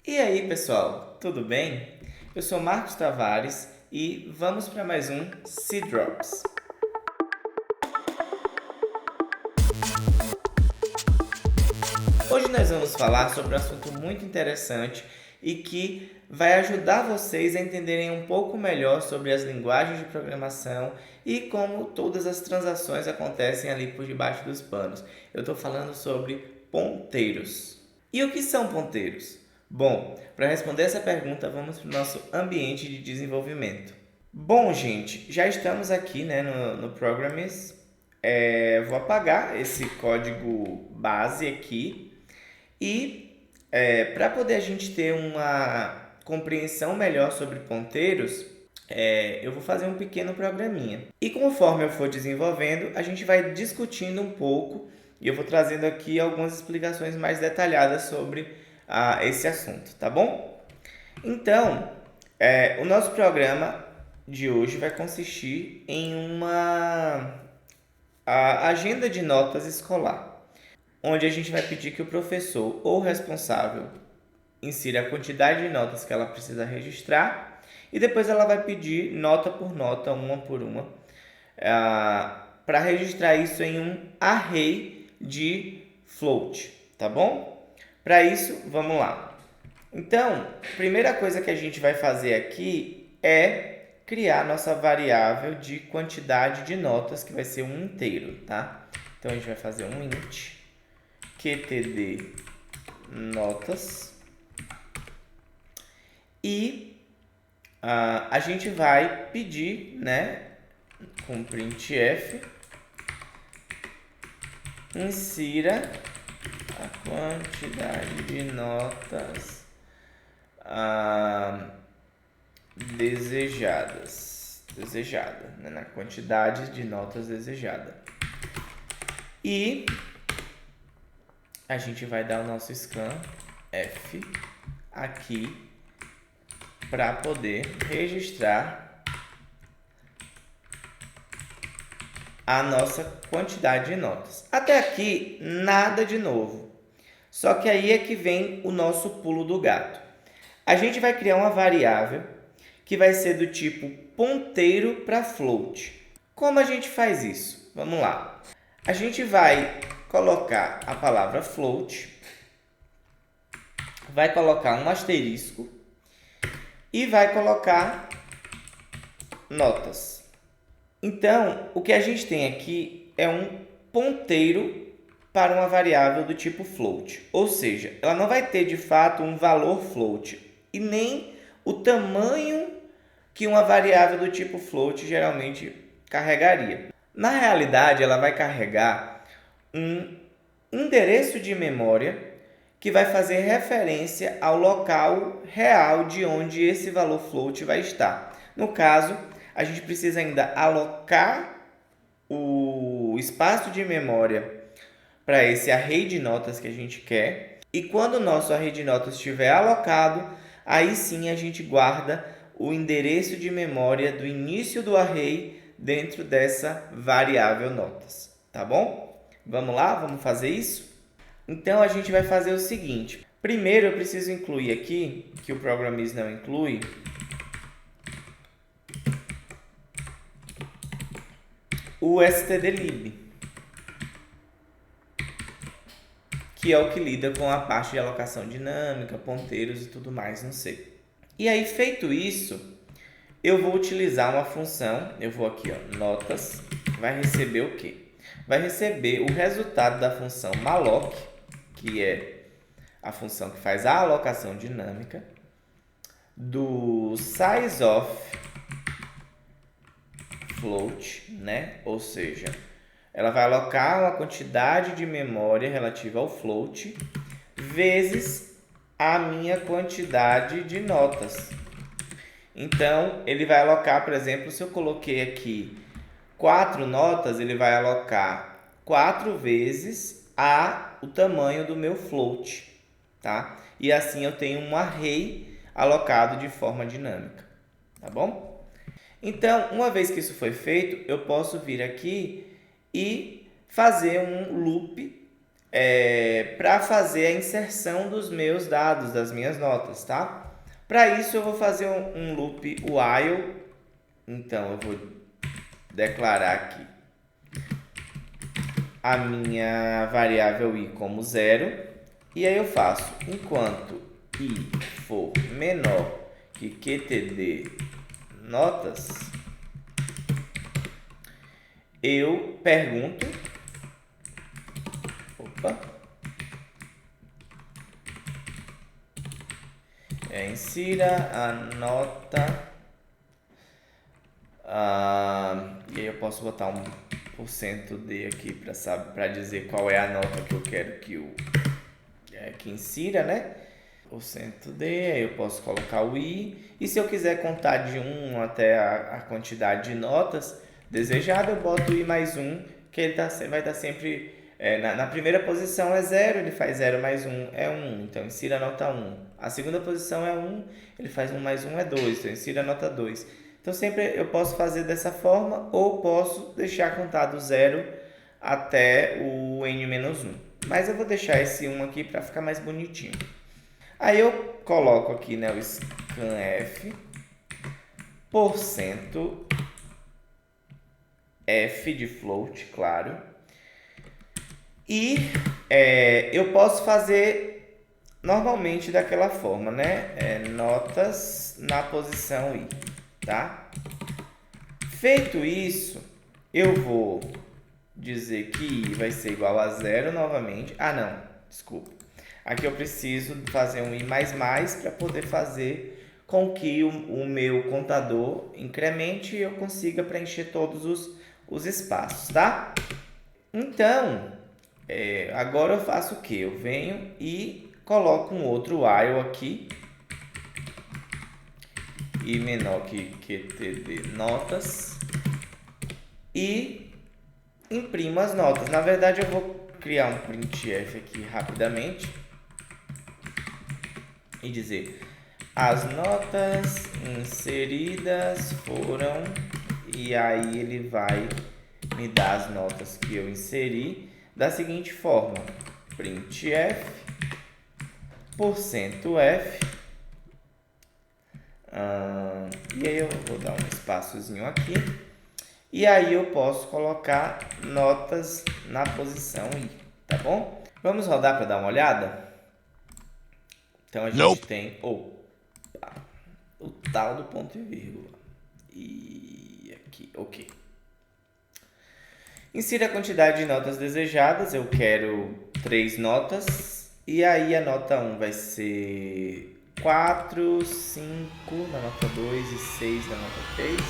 E aí, pessoal, tudo bem? Eu sou Marcos Tavares e vamos para mais um Seed Drops. Hoje nós vamos falar sobre um assunto muito interessante e que vai ajudar vocês a entenderem um pouco melhor sobre as linguagens de programação e como todas as transações acontecem ali por debaixo dos panos. Eu estou falando sobre ponteiros. E o que são ponteiros? Bom, para responder essa pergunta, vamos para o nosso ambiente de desenvolvimento. Bom, gente, já estamos aqui, né, no Programmers. Vou apagar esse código base aqui e para poder a gente ter uma compreensão melhor sobre ponteiros, eu vou fazer um pequeno programinha. E conforme eu for desenvolvendo, a gente vai discutindo um pouco e eu vou trazendo aqui algumas explicações mais detalhadas sobre esse assunto, tá bom? Então, o nosso programa de hoje vai consistir em uma agenda de notas escolar, onde a gente vai pedir que o professor ou responsável insira a quantidade de notas que ela precisa registrar e depois ela vai pedir nota por nota, uma por uma, para registrar isso em um array de float, tá bom? Para isso, vamos lá. Então, a primeira coisa que a gente vai fazer aqui é criar nossa variável de quantidade de notas, que vai ser um inteiro, tá? Então, a gente vai fazer um int qtd notas e a gente vai pedir, né, com printf, insira a quantidade de notas desejada, né? Na quantidade de notas desejada. E a gente vai dar o nosso scanf aqui para poder registrar a nossa quantidade de notas. Até aqui, nada de novo. Só que aí é que vem o nosso pulo do gato. A gente vai criar uma variável que vai ser do tipo ponteiro para float. Como a gente faz isso? Vamos lá. A gente vai colocar a palavra float, vai colocar um asterisco e vai colocar notas. Então, o que a gente tem aqui é um ponteiro para uma variável do tipo float. Ou seja, ela não vai ter de fato um valor float e nem o tamanho que uma variável do tipo float geralmente carregaria. Na realidade, ela vai carregar um endereço de memória que vai fazer referência ao local real de onde esse valor float vai estar. No caso, a gente precisa ainda alocar o espaço de memória para esse array de notas que a gente quer. E quando o nosso array de notas estiver alocado, aí sim a gente guarda o endereço de memória do início do array dentro dessa variável notas, tá bom? Vamos lá, vamos fazer isso? Então a gente vai fazer o seguinte. Primeiro eu preciso incluir aqui, que o Programmers não inclui, o stdlib, que é o que lida com a parte de alocação dinâmica, ponteiros e tudo mais no C. E aí, feito isso, eu vou utilizar uma função, eu vou aqui, ó, notas, vai receber o quê? Vai receber o resultado da função malloc, que é a função que faz a alocação dinâmica, do sizeOf float, né? Ou seja, ela vai alocar uma quantidade de memória relativa ao float vezes a minha quantidade de notas. Então, ele vai alocar, por exemplo, se eu coloquei aqui 4 notas, ele vai alocar 4 vezes o tamanho do meu float, tá? E assim eu tenho um array alocado de forma dinâmica, tá bom? Então, uma vez que isso foi feito, eu posso vir aqui e fazer um loop para fazer a inserção dos meus dados, das minhas notas, tá? Para isso eu vou fazer um loop while. Então eu vou declarar aqui a minha variável i como zero. E aí eu faço enquanto i for menor que qtd notas, eu pergunto, insira a nota, e aí eu posso botar um %d aqui para dizer qual é a nota que eu quero que insira, né? %d, aí eu posso colocar o i, e se eu quiser contar de 1 até a quantidade de notas desejada, eu boto i mais 1, que ele vai estar sempre, na primeira posição é 0, ele faz 0 mais 1 é 1, então insira a nota 1. A segunda posição é 1, ele faz 1 mais 1 é 2, então insira a nota 2. Então sempre eu posso fazer dessa forma, ou posso deixar contado 0 até o n-1. Mas eu vou deixar esse 1 aqui para ficar mais bonitinho. Aí eu coloco aqui, né, o scanf porcento f de float, claro. E eu posso fazer normalmente daquela forma, né? Notas na posição i, tá? Feito isso, eu vou dizer que i vai ser igual a 0 novamente. Ah, não, desculpa. Aqui eu preciso fazer um i++ para poder fazer com que o meu contador incremente e eu consiga preencher todos os espaços, tá? Então, agora eu faço o que? Eu venho e coloco um outro while aqui, i menor que qtd notas, e imprimo as notas. Na verdade, eu vou criar um printf aqui rapidamente e dizer as notas inseridas foram, e aí ele vai me dar as notas que eu inseri da seguinte forma: printf %f, e aí eu vou dar um espaçozinho aqui, e aí eu posso colocar notas na posição i, tá bom? Vamos rodar para dar uma olhada? Então a gente tem o tal do ponto e vírgula. E aqui, ok. Insira a quantidade de notas desejadas, eu quero 3 notas. E aí a nota 1 vai ser 4, 5 na nota 2 e 6 na nota 3.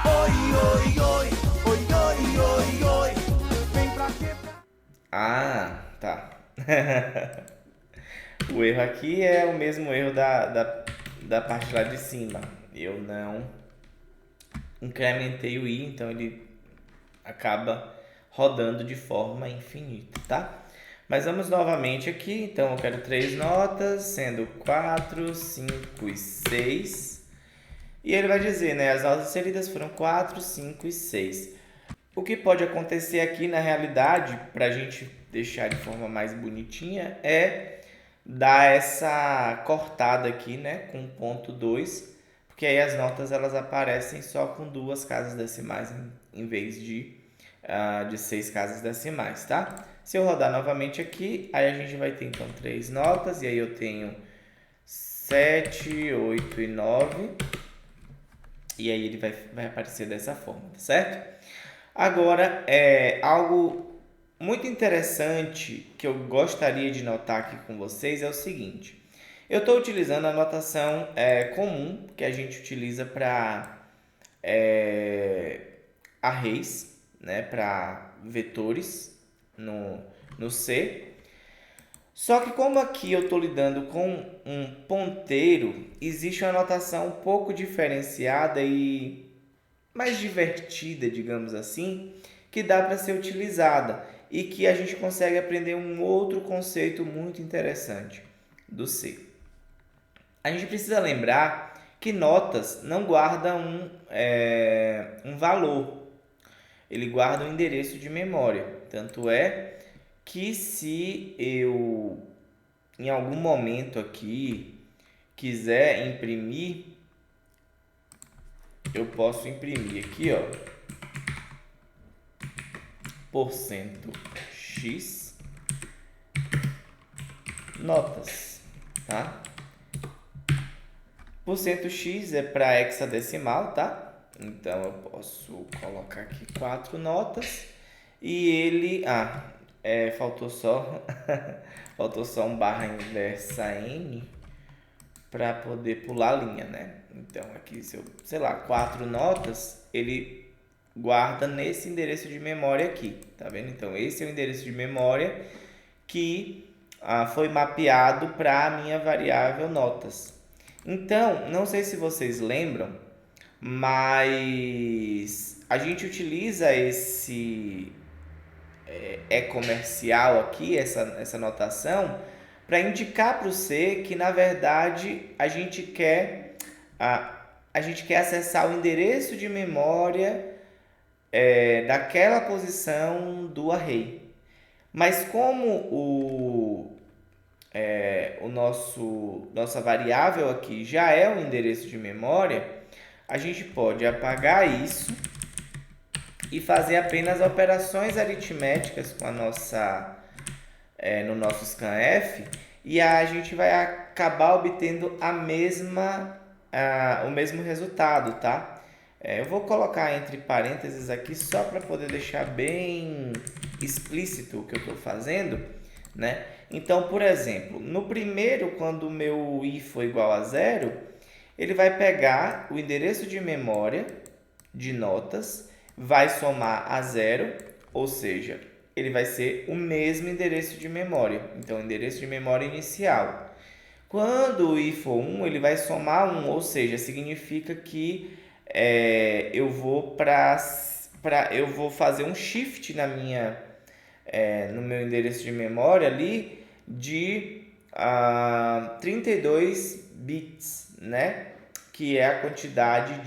Oi, oi, oi, oi, oi, oi, oi. Vem pra quebrar. Ah, tá. O erro aqui é o mesmo erro da parte lá de cima. Eu não incrementei o i, então ele acaba rodando de forma infinita, tá? Mas vamos novamente aqui. Então eu quero 3 notas, sendo 4, 5 e 6. E ele vai dizer, né? As notas inseridas foram 4, 5 e 6. O que pode acontecer aqui na realidade, para a gente deixar de forma mais bonitinha, é dar essa cortada aqui, né, com ponto 2, porque aí as notas elas aparecem só com 2 casas decimais em vez de 6 casas decimais, tá? Se eu rodar novamente aqui, aí a gente vai ter então 3 notas, e aí eu tenho 7, 8 e 9, e aí ele vai aparecer dessa forma, tá certo? Agora, algo muito interessante que eu gostaria de notar aqui com vocês é o seguinte: eu estou utilizando a notação comum que a gente utiliza para arrays, né, para vetores no C. Só que como aqui eu estou lidando com um ponteiro, existe uma notação um pouco diferenciada e mais divertida, digamos assim, que dá para ser utilizada e que a gente consegue aprender um outro conceito muito interessante do C. A gente precisa lembrar que notas não guardam um valor. ele guarda um endereço de memória. Tanto é que se eu, em algum momento aqui, quiser imprimir, eu posso imprimir aqui, ó, %x notas, tá? %x é para hexadecimal, tá? Então eu posso colocar aqui 4 notas e ele, faltou só faltou só um barra inversa n para poder pular a linha, né? Então aqui, se eu, sei lá, 4 notas, ele guarda nesse endereço de memória aqui, tá vendo? Então esse é o endereço de memória que foi mapeado para a minha variável notas. Então, não sei se vocês lembram, mas a gente utiliza esse comercial aqui, essa notação, para indicar para o C que, na verdade, a gente quer acessar o endereço de memória daquela posição do array. Mas como nossa variável aqui já é o endereço de memória, a gente pode apagar isso e fazer apenas operações aritméticas com no nosso scanf, e a gente vai acabar obtendo o mesmo resultado, tá? Eu vou colocar entre parênteses aqui só para poder deixar bem explícito o que eu estou fazendo, né? Então, por exemplo, no primeiro, quando o meu i for igual a 0, ele vai pegar o endereço de memória de notas, vai somar a 0, ou seja, ele vai ser o mesmo endereço de memória. Então, o endereço de memória inicial. Quando o i for 1, ele vai somar 1, ou seja, significa que eu vou fazer um shift no meu endereço de memória ali de 32 bits, né? Que é a quantidade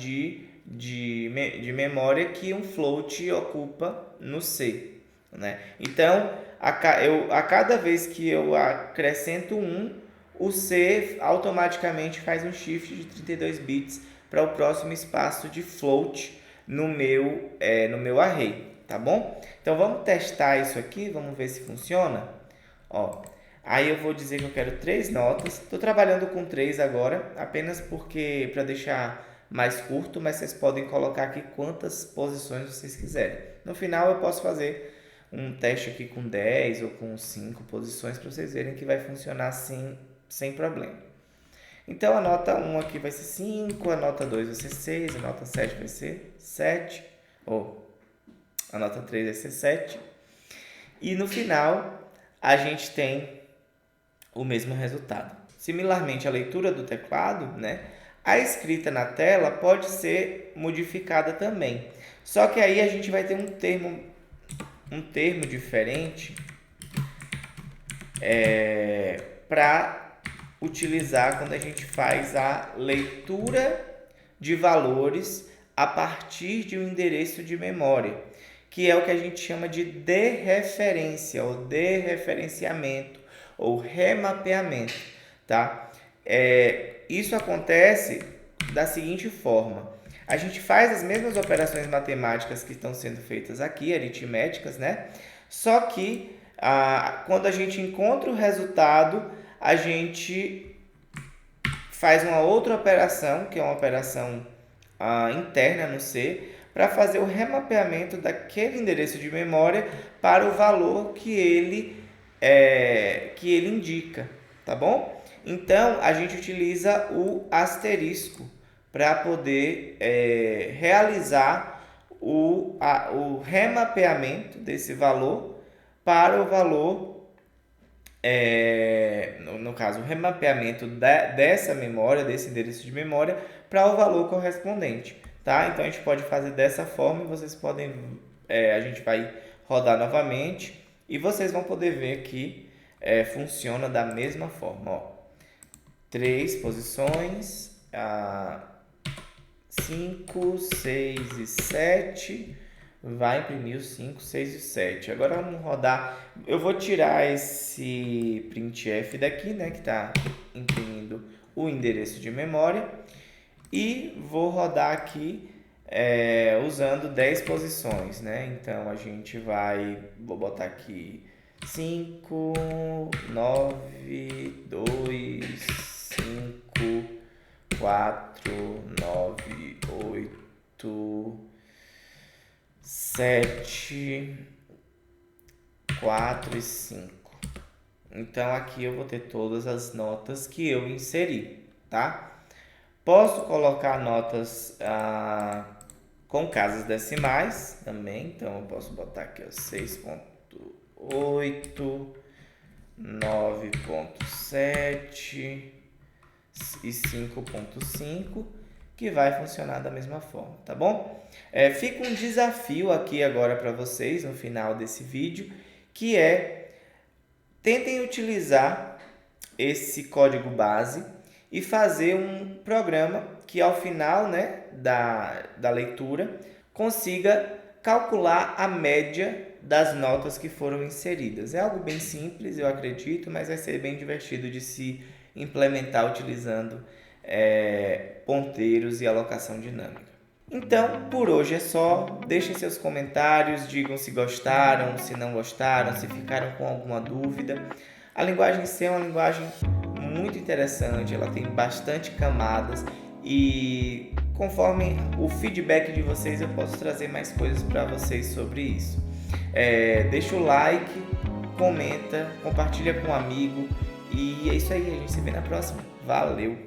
de memória que um float ocupa no C, né? Então, a cada vez que eu acrescento 1, o C automaticamente faz um shift de 32 bits para o próximo espaço de float no meu array, tá bom? Então vamos testar isso aqui, vamos ver se funciona. Ó, aí eu vou dizer que eu quero 3 notas. Estou trabalhando com 3 agora, apenas porque para deixar mais curto, mas vocês podem colocar aqui quantas posições vocês quiserem. No final eu posso fazer um teste aqui com 10 ou com 5 posições para vocês verem que vai funcionar assim, sem problema. Então a nota 1 aqui vai ser 5, a nota 2 vai ser 6, a nota 7 vai ser 7, ou a nota 3 vai ser 7. E no final a gente tem o mesmo resultado. Similarmente, a leitura do teclado, né? A escrita na tela pode ser modificada também. Só que aí a gente vai ter um termo diferente para utilizar quando a gente faz a leitura de valores a partir de um endereço de memória, que é o que a gente chama de dereferência, ou dereferenciamento, ou remapeamento, tá? Isso acontece da seguinte forma: a gente faz as mesmas operações matemáticas que estão sendo feitas aqui, aritméticas, né? Só que quando a gente encontra o resultado, a gente faz uma outra operação, que é uma operação interna no C, para fazer o remapeamento daquele endereço de memória para o valor que ele indica, tá bom? Então, a gente utiliza o asterisco para poder realizar o remapeamento desse valor para o valor, no caso, o remapeamento dessa memória, desse endereço de memória, para o valor correspondente, tá? Então, a gente pode fazer dessa forma e vocês podem, a gente vai rodar novamente e vocês vão poder ver que funciona da mesma forma, ó. 3 posições, 5, 6 e 7 vai imprimir o 5, 6 e o 7. Agora vamos rodar. Eu vou tirar esse printf daqui, né, que está imprimindo o endereço de memória, e vou rodar aqui usando 10 posições, né? Então a gente vou botar aqui 5, 9, 2, 5, 4, 9, 8, 7, 4 e 5. Então aqui eu vou ter todas as notas que eu inseri, tá? Posso colocar notas com casas decimais também, então eu posso botar aqui 6.8, 9.7 e 5.5, que vai funcionar da mesma forma, tá bom? Fica um desafio aqui agora para vocês no final desse vídeo, que tentem utilizar esse código base e fazer um programa que ao final, né, da leitura consiga calcular a média das notas que foram inseridas. É algo bem simples, eu acredito, mas vai ser bem divertido de se implementar utilizando ponteiros e alocação dinâmica. Então, por hoje é só. Deixem seus comentários, digam se gostaram, se não gostaram, se ficaram com alguma dúvida. A linguagem C é uma linguagem muito interessante, ela tem bastante camadas e conforme o feedback de vocês eu posso trazer mais coisas para vocês sobre isso. Deixa o like, comenta, compartilha com um amigo e é isso aí, a gente se vê na próxima. Valeu!